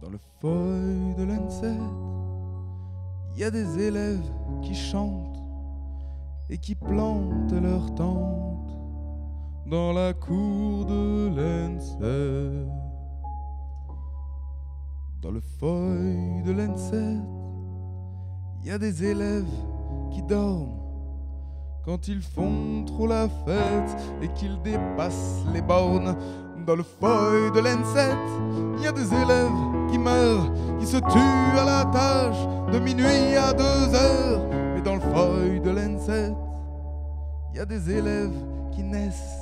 Dans le feuille de l'N7, il y a des élèves qui chantent et qui plantent leur tente dans la cour de l'N7. Dans le feuille de l'N7, il y a des élèves qui dorment quand ils font trop la fête et qu'ils dépassent les bornes. Dans le feuille de l'N7, il y a des élèves qui meurent, qui se tuent à la tâche de minuit à 2 heures. Mais dans le feuille de l'N7, il y a des élèves qui naissent,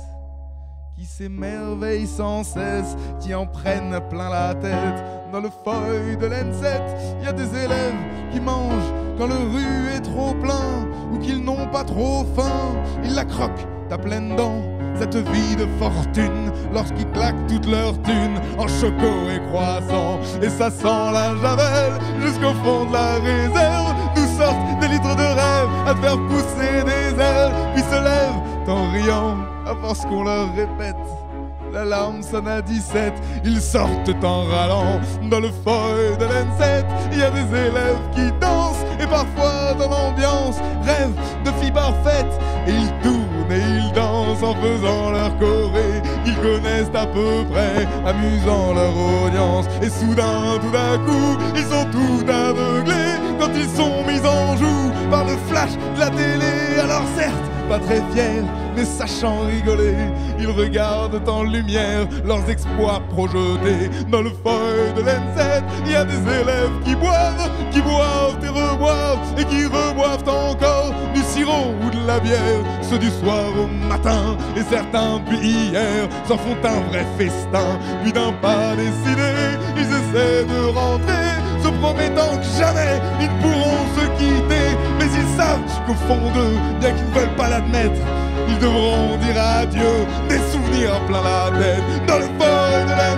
qui s'émerveillent sans cesse, qui en prennent plein la tête. Dans le feuille de l'N7, il y a des élèves qui mangent quand le rue est trop plein ou qu'ils n'ont pas trop faim. Ils la croquent à pleines dents, cette vie de fortune, lorsqu'ils claquent toute leur thune en choco et croissant. Et ça sent la javel jusqu'au fond de la réserve. Nous sortent des litres de rêve à te faire pousser des ailes, puis se lèvent en riant à force qu'on leur répète. L'alarme sonne à 17, ils sortent en râlant. Dans le feuille de l'N7, il y a des élèves qui dansent et parfois dans l'ambiance rêvent de filles parfaites. Et ils tournent et ils dansent en faisant leur choré qu'ils connaissent à peu près, amusant leur audience. Et soudain, tout d'un coup, ils sont tout aveuglés quand ils sont mis en joue par le flash de la télé. Alors certes, pas très fiers, mais sachant rigoler, ils regardent en lumière leurs exploits projetés. Dans le feuille de l'N7, il y a des élèves qui boivent et reboivent, et qui reboivent encore du sirop ou de la bière, ceux du soir au matin, et certains depuis hier s'en font un vrai festin. Puis d'un pas décidé, ils essaient de rentrer, se promettant que jamais ils ne pourront se quitter. Mais ils savent qu'au fond d'eux, bien qu'ils ne veulent pas l'admettre, ils devront dire adieu, des souvenirs plein la tête. Dans le feuille de la